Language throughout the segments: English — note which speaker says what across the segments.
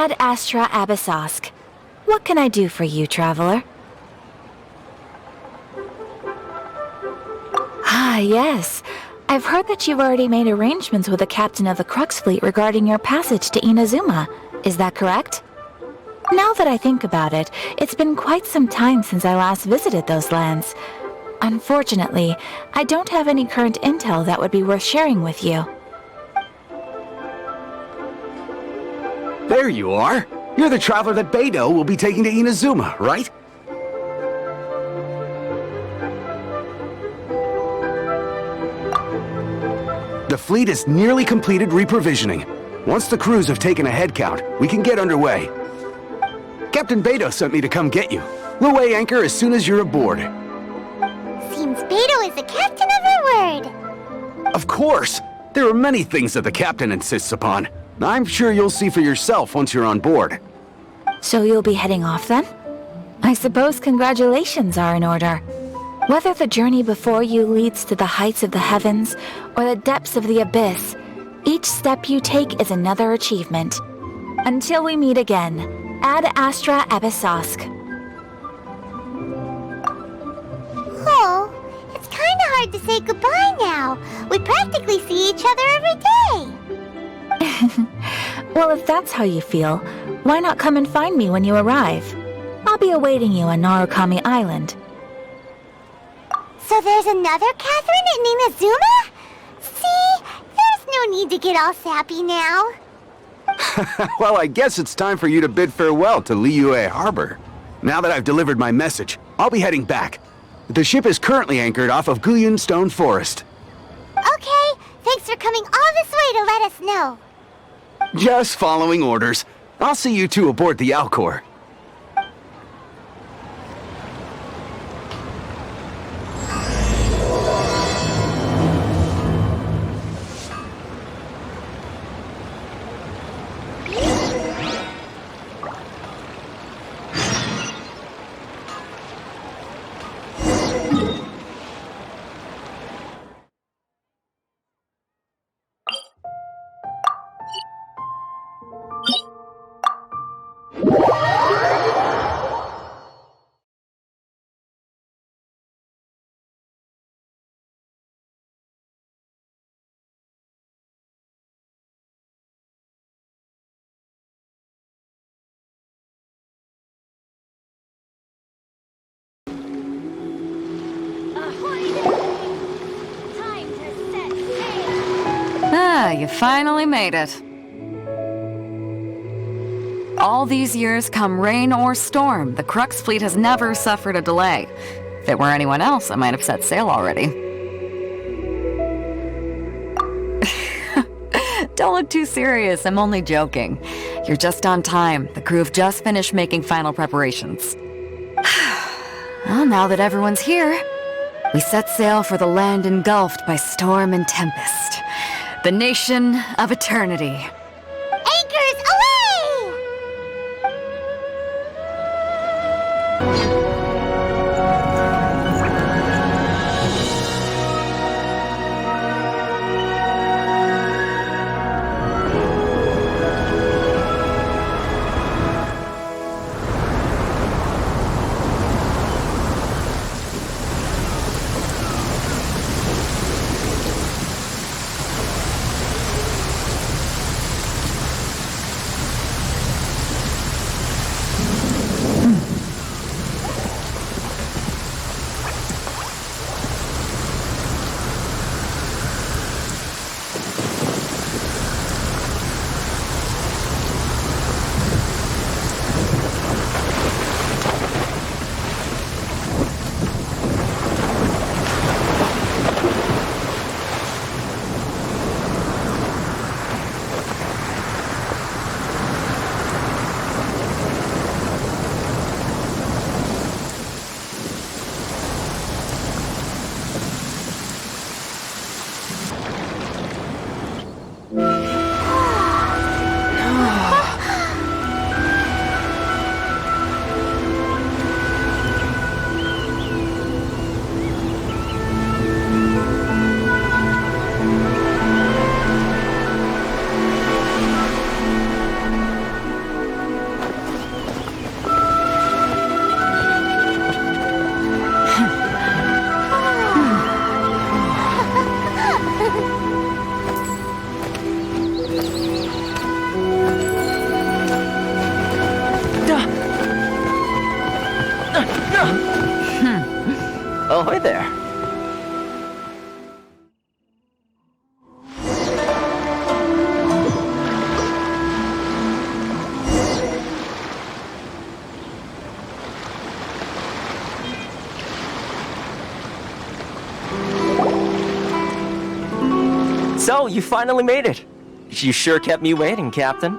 Speaker 1: Ad Astra Abyssosk. What can I do for you, traveler? Ah, yes. I've heard that you've already made arrangements with the captain of the Crux fleet regarding your passage to Inazuma. Is that correct? Now that I think about it, it's been quite some time since I last visited those lands. Unfortunately, I don't have any current intel that would be worth sharing with you.
Speaker 2: There you are! You're the traveler that Beidou will be taking to Inazuma, right? The fleet is nearly completed reprovisioning. Once the crews have taken a head count, we can get underway. Captain Beidou sent me to come get you. We'll weigh anchor as soon as you're aboard.
Speaker 3: Seems Beidou is the captain of her word.
Speaker 2: Of course! There are many things that the captain insists upon. I'm sure you'll see for yourself once you're on board.
Speaker 1: So you'll be heading off then? I suppose congratulations are in order. Whether the journey before you leads to the heights of the heavens or the depths of the abyss, each step you take is another achievement. Until we meet again, Ad Astra Abyssosk.
Speaker 3: Oh, it's kinda hard to say goodbye now. We practically see each other every day.
Speaker 1: Well, if that's how you feel, why not come and find me when you arrive? I'll be awaiting you on Narukami Island.
Speaker 3: So there's another Catherine in Inazuma? See, there's no need to get all sappy now.
Speaker 2: Well, I guess it's time for you to bid farewell to Liyue Harbor. Now that I've delivered my message, I'll be heading back. The ship is currently anchored off of Guyun Stone Forest.
Speaker 3: Okay, thanks for coming all this way to let us know.
Speaker 2: Just following orders. I'll see you two aboard the Alcor.
Speaker 4: Ah, you finally made it. All these years, come rain or storm, the Crux fleet has never suffered a delay. If it were anyone else, I might have set sail already. Don't look too serious, I'm only joking. You're just on time. The crew have just finished making final preparations. Well, now that everyone's here, we set sail for the land engulfed by storm and tempest. The nation of eternity.
Speaker 3: Anchors away!
Speaker 5: Ahoy there. So, you finally made it. You sure kept me waiting, Captain.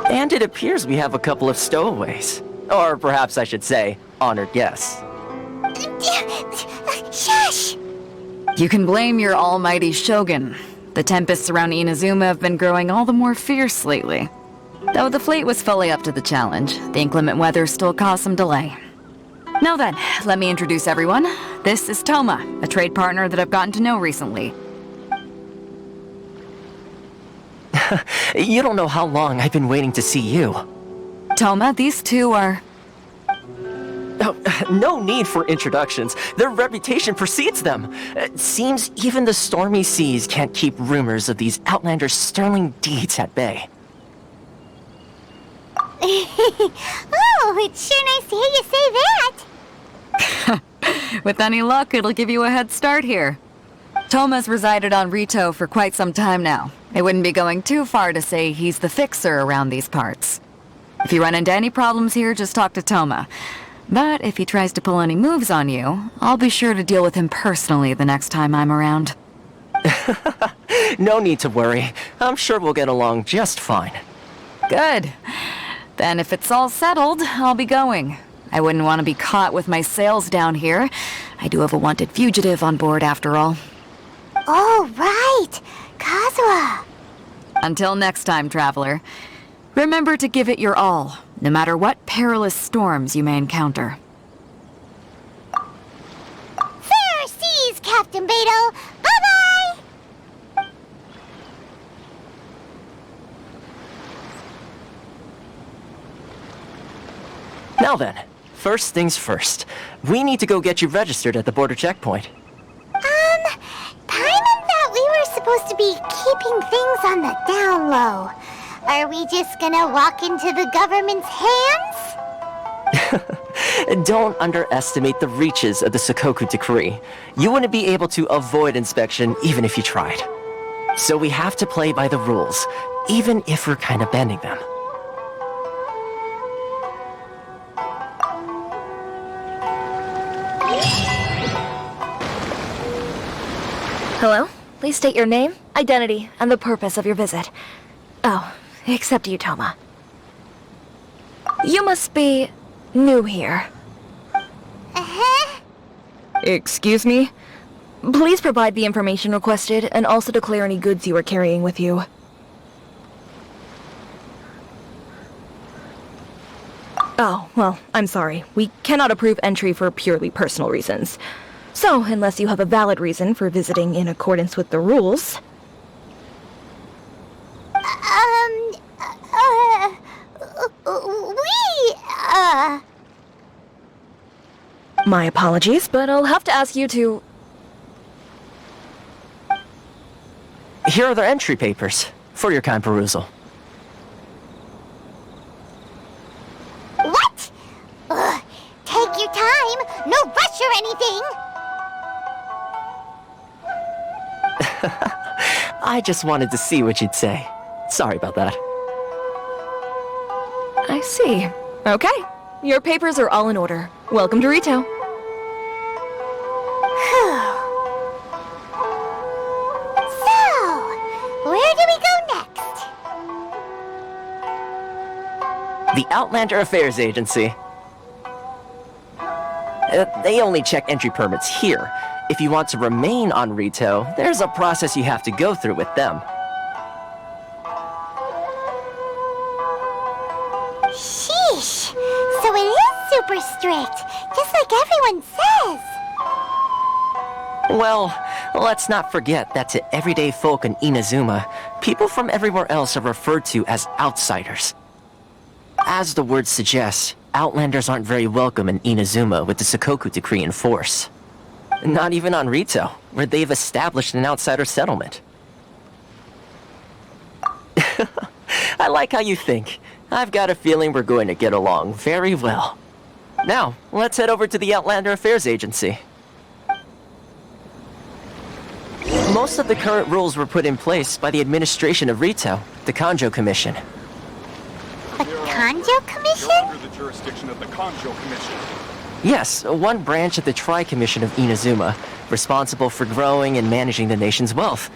Speaker 5: And it appears we have a couple of stowaways. Or perhaps I should say, honored guests.
Speaker 3: Shush!
Speaker 4: You can blame your almighty shogun. The tempests around Inazuma have been growing all the more fierce lately. Though the fleet was fully up to the challenge, the inclement weather still caused some delay. Now then, let me introduce everyone. This is Toma, a trade partner that I've gotten to know recently.
Speaker 5: You don't know how long I've been waiting to see you.
Speaker 4: Toma, these two are...
Speaker 5: Oh, no need for introductions. Their reputation precedes them. It seems even the stormy seas can't keep rumors of these Outlanders' sterling deeds at bay.
Speaker 3: Oh, it's sure nice to hear you say that.
Speaker 4: With any luck, it'll give you a head start here. Toma's resided on Rito for quite some time now. It wouldn't be going too far to say he's the fixer around these parts. If you run into any problems here, just talk to Toma. But if he tries to pull any moves on you, I'll be sure to deal with him personally the next time I'm around.
Speaker 5: No need to worry. I'm sure we'll get along just fine.
Speaker 4: Good. Then if it's all settled, I'll be going. I wouldn't want to be caught with my sails down here. I do have a wanted fugitive on board after all.
Speaker 3: Oh, right! Kazuha!
Speaker 4: Until next time, traveler. Remember to give it your all, no matter what perilous storms you may encounter.
Speaker 3: Fair seas, Captain Beto! Bye-bye!
Speaker 5: Now then, first things first. We need to go get you registered at the border checkpoint.
Speaker 3: Paimon thought we were supposed to be keeping things on the down low. Are we just gonna walk into the government's hands?
Speaker 5: Don't underestimate the reaches of the Sakoku Decree. You wouldn't be able to avoid inspection even if you tried. So we have to play by the rules, even if we're kind of bending them.
Speaker 1: Hello? Please state your name, identity, and the purpose of your visit. Oh, except you, Toma. You must be new here.
Speaker 3: Uh-huh.
Speaker 1: Excuse me? Please provide the information requested and also declare any goods you are carrying with you. Oh, well, I'm sorry. We cannot approve entry for purely personal reasons. So, unless you have a valid reason for visiting in accordance with the rules... My apologies, but I'll have to ask you to...
Speaker 5: Here are the entry papers, for your kind perusal.
Speaker 3: What? Take your time. No rush or anything.
Speaker 5: I just wanted to see what you'd say. Sorry about that.
Speaker 1: I see. Okay. Your papers are all in order. Welcome to Rito.
Speaker 3: So, where do we go next?
Speaker 5: The Outlander Affairs Agency. They only check entry permits here. If you want to remain on Rito, there's a process you have to go through with them.
Speaker 3: Sheesh. So it is super strict, just like everyone says.
Speaker 5: Well, let's not forget that to everyday folk in Inazuma, people from everywhere else are referred to as outsiders. As the word suggests, Outlanders aren't very welcome in Inazuma with the Sakoku decree in force. Not even on Rito, where they've established an outsider settlement. I like how you think. I've got a feeling we're going to get along very well. Now, let's head over to the Outlander Affairs Agency. Most of the current rules were put in place by the administration of Rito, the Kanjo Commission.
Speaker 3: The Kanjo Commission?
Speaker 6: Under the jurisdiction of the Kanjo Commission.
Speaker 5: Yes, one branch of the Tri-Commission of Inazuma, responsible for growing and managing the nation's wealth.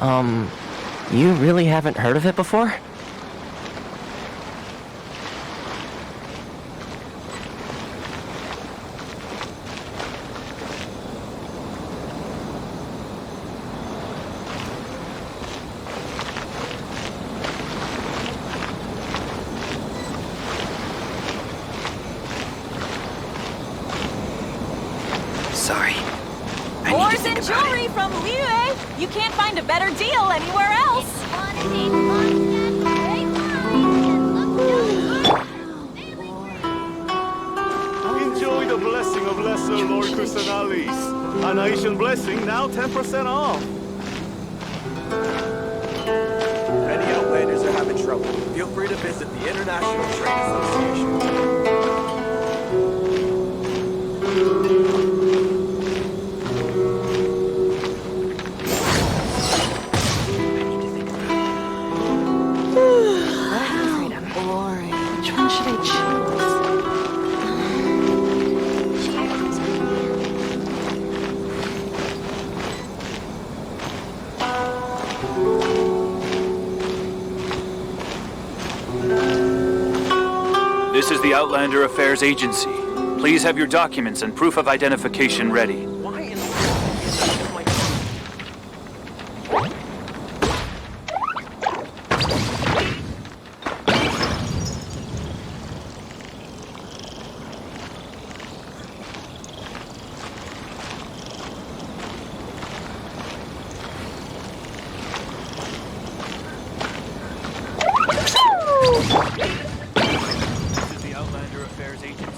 Speaker 5: You really haven't heard of it before?
Speaker 2: Sorry.
Speaker 7: Ores and jewelry from Liue. You can't find a better deal anywhere else.
Speaker 6: Enjoy the blessing of Lesser Lord Kusanalis. A nation blessing, now 10% off.
Speaker 8: Many Outlanders are having trouble. Feel free to visit the International Trade Association.
Speaker 7: Which one should I choose?
Speaker 9: This is the Outlander Affairs Agency. Please have your documents and proof of identification ready.
Speaker 8: Why in
Speaker 9: This is the Outlander Affairs Agency.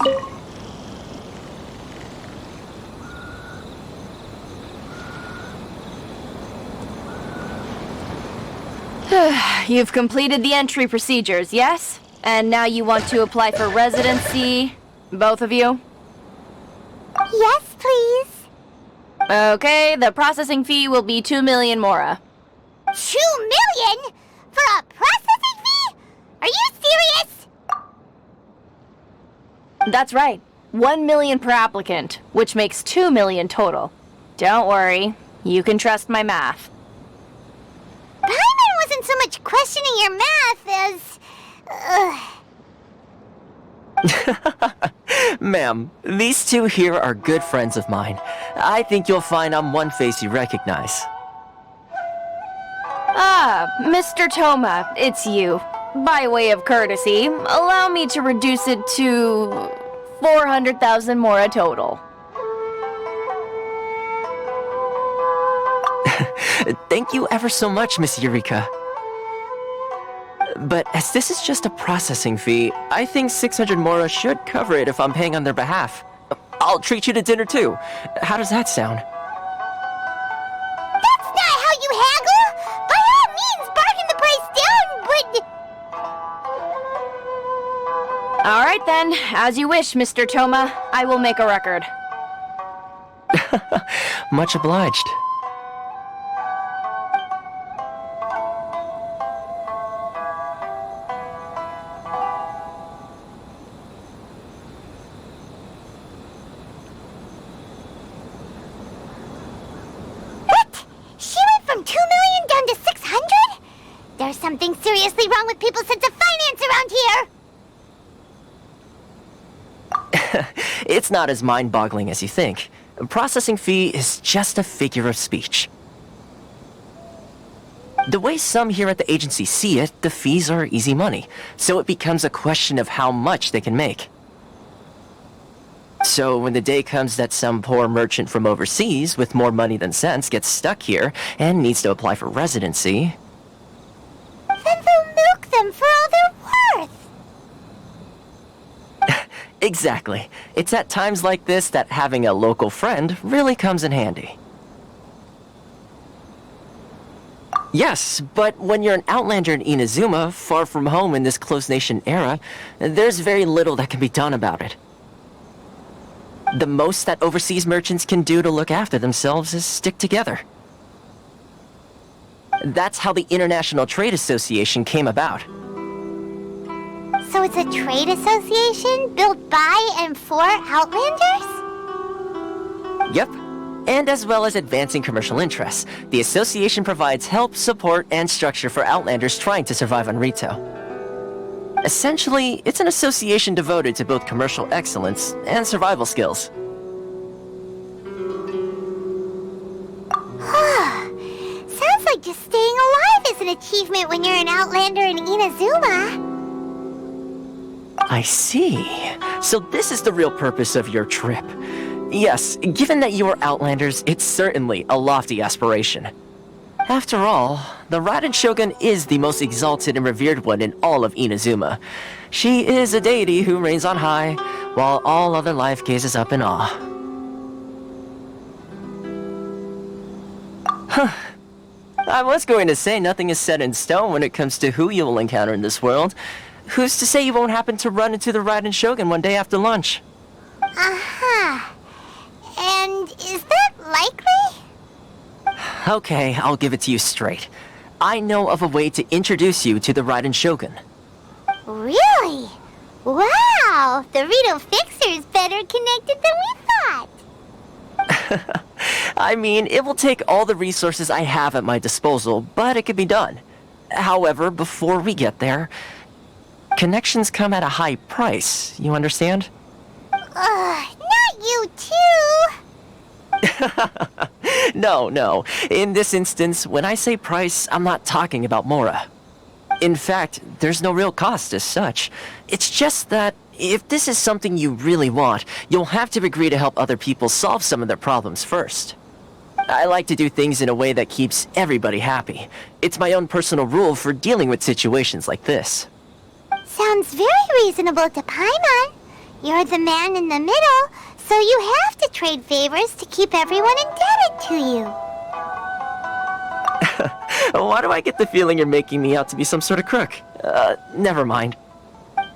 Speaker 7: You've completed the entry procedures, yes? And now you want to apply for residency? Both of you?
Speaker 3: Yes, please.
Speaker 7: Okay, the processing fee will be 2 million mora.
Speaker 3: 2 million? For a processing fee? Are you serious?
Speaker 7: That's right. 1 million per applicant, which makes 2 million total. Don't worry, you can trust my math.
Speaker 3: Paimon wasn't so much questioning your math as...
Speaker 5: Ma'am, these two here are good friends of mine. I think you'll find I'm one face you recognize.
Speaker 7: Ah, Mr. Toma, it's you. By way of courtesy, allow me to reduce it to 400,000 mora total.
Speaker 5: Thank you ever so much, Miss Eureka. But as this is just a processing fee, I think 600 mora should cover it if I'm paying on their behalf. I'll treat you to dinner too. How does that sound?
Speaker 3: That's not how you haggle! By all means, bargain the price down, but...
Speaker 7: Alright then, as you wish, Mr. Toma. I will make a record.
Speaker 5: Much obliged.
Speaker 3: What? She went from 2 million down to 600? There's something seriously wrong with people's sense of finance around here!
Speaker 5: It's not as mind-boggling as you think. A processing fee is just a figure of speech. The way some here at the agency see it, the fees are easy money, so it becomes a question of how much they can make. So when the day comes that some poor merchant from overseas with more money than sense gets stuck here and needs to apply for residency...
Speaker 3: Then they'll milk them for all they're worth!
Speaker 5: Exactly. It's at times like this that having a local friend really comes in handy. Yes, but when you're an outlander in Inazuma, far from home in this closed nation era, there's very little that can be done about it. The most that overseas merchants can do to look after themselves is stick together. That's how the International Trade Association came about.
Speaker 3: So it's a trade association built by and for Outlanders?
Speaker 5: Yep. And as well as advancing commercial interests, the association provides help, support, and structure for Outlanders trying to survive on Rito. Essentially, it's an association devoted to both commercial excellence and survival skills.
Speaker 3: Sounds like just staying alive is an achievement when you're an Outlander in Inazuma.
Speaker 5: I see. So this is the real purpose of your trip. Yes, given that you are Outlanders, it's certainly a lofty aspiration. After all, the Raiden Shogun is the most exalted and revered one in all of Inazuma. She is a deity who reigns on high, while all other life gazes up in awe. Huh. I was going to say nothing is set in stone when it comes to who you will encounter in this world. Who's to say you won't happen to run into the Raiden Shogun one day after lunch?
Speaker 3: Uh-huh. And is that likely?
Speaker 5: Okay, I'll give it to you straight. I know of a way to introduce you to the Raiden Shogun.
Speaker 3: Really? Wow! The Rito Fixer's better connected than we thought!
Speaker 5: I mean, it will take all the resources I have at my disposal, but it could be done. However, before we get there, connections come at a high price, you understand?
Speaker 3: Not you too!
Speaker 5: No. In this instance, when I say price, I'm not talking about Mora. In fact, there's no real cost as such. It's just that if this is something you really want, you'll have to agree to help other people solve some of their problems first. I like to do things in a way that keeps everybody happy. It's my own personal rule for dealing with situations like this.
Speaker 3: Sounds very reasonable to Paimon. You're the man in the middle, so you have to trade favors to keep everyone indebted to you.
Speaker 5: Why do I get the feeling you're making me out to be some sort of crook? Never mind.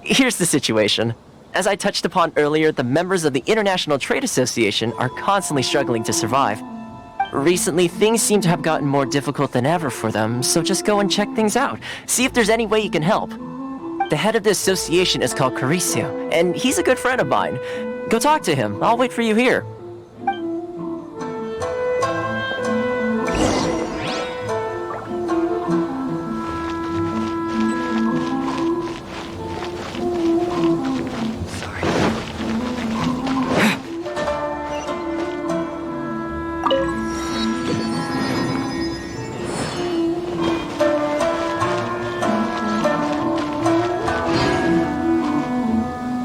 Speaker 5: Here's the situation. As I touched upon earlier, the members of the International Trade Association are constantly struggling to survive. Recently, things seem to have gotten more difficult than ever for them, so just go and check things out. See if there's any way you can help. The head of the association is called Caricio, and he's a good friend of mine. Go talk to him. I'll wait for you here.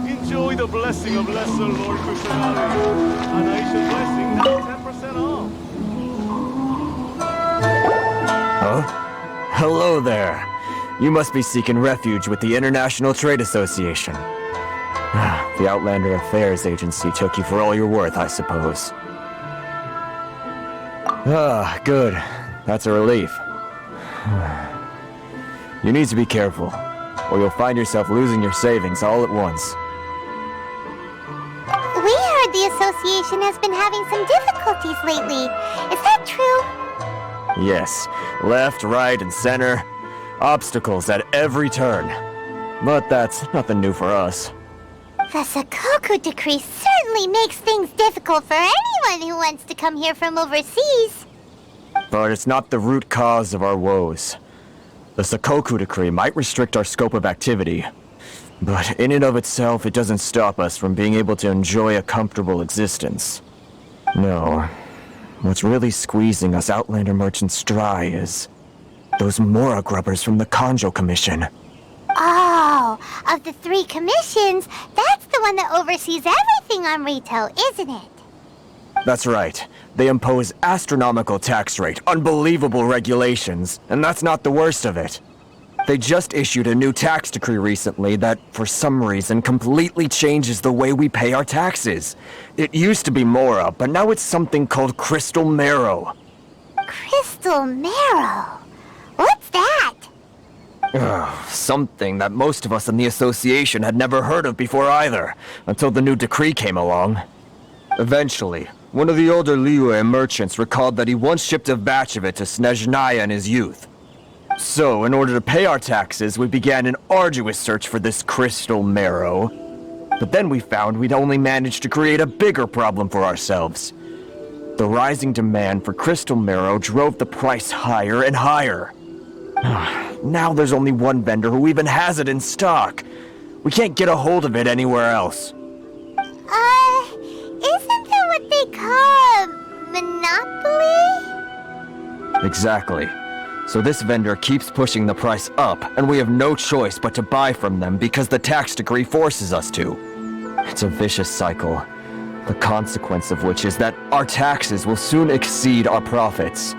Speaker 6: Enjoy the blessing of Lesser Lord Kusanagi. An Aisha blessing now 10% off.
Speaker 10: Huh? Hello there. You must be seeking refuge with the International Trade Association. The Outlander Affairs Agency took you for all you're worth, I suppose. Good. That's a relief. You need to be careful, or you'll find yourself losing your savings all at once.
Speaker 3: We heard the association has been having some difficulties lately. Is that true?
Speaker 10: Yes, left, right, and center. Obstacles at every turn. But that's nothing new for us.
Speaker 3: The Sakoku decree certainly makes things difficult for anyone who wants to come here from overseas.
Speaker 10: But it's not the root cause of our woes. The Sakoku decree might restrict our scope of activity, but in and of itself, it doesn't stop us from being able to enjoy a comfortable existence. No, what's really squeezing us Outlander merchants dry is those Mora grubbers from the Kanjo Commission.
Speaker 3: Oh, of the 3 commissions, that's the one that oversees everything on Rito, isn't it?
Speaker 10: That's right. They impose astronomical tax rate, unbelievable regulations, and that's not the worst of it. They just issued a new tax decree recently that, for some reason, completely changes the way we pay our taxes. It used to be Mora, but now it's something called Crystal Marrow.
Speaker 3: Crystal Marrow? What's that?
Speaker 10: Something that most of us in the association had never heard of before either, until the new decree came along. Eventually, one of the older Liyue merchants recalled that he once shipped a batch of it to Snezhnaya in his youth. So, in order to pay our taxes, we began an arduous search for this crystal marrow. But then we found we'd only managed to create a bigger problem for ourselves. The rising demand for crystal marrow drove the price higher and higher. Now there's only one vendor who even has it in stock. We can't get a hold of it anywhere else.
Speaker 3: Isn't that what they call a monopoly?
Speaker 10: Exactly. So this vendor keeps pushing the price up, and we have no choice but to buy from them because the tax decree forces us to. It's a vicious cycle, the consequence of which is that our taxes will soon exceed our profits.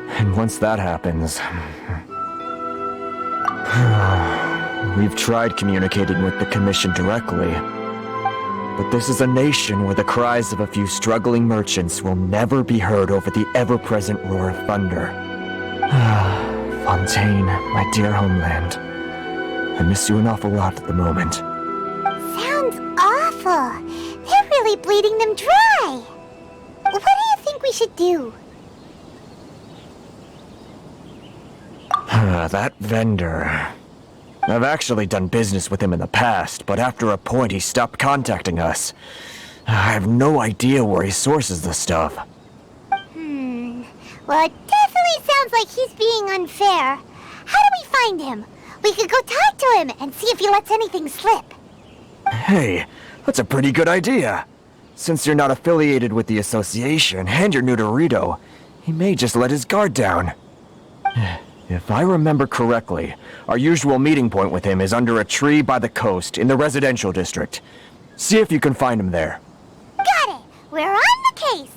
Speaker 10: And once that happens... We've tried communicating with the Commission directly, but this is a nation where the cries of a few struggling merchants will never be heard over the ever-present roar of thunder. Fontaine, my dear homeland. I miss you an awful lot at the moment.
Speaker 3: Sounds awful. They're really bleeding them dry. What do you think we should do?
Speaker 10: That vendor... I've actually done business with him in the past, but after a point he stopped contacting us. I have no idea where he sources the stuff.
Speaker 3: Well, it definitely sounds like he's being unfair. How do we find him? We could go talk to him and see if he lets anything slip.
Speaker 10: Hey, that's a pretty good idea. Since you're not affiliated with the association and you're new to Rito, he may just let his guard down. If I remember correctly, our usual meeting point with him is under a tree by the coast in the residential district. See if you can find him there.
Speaker 3: Got it! We're on the case!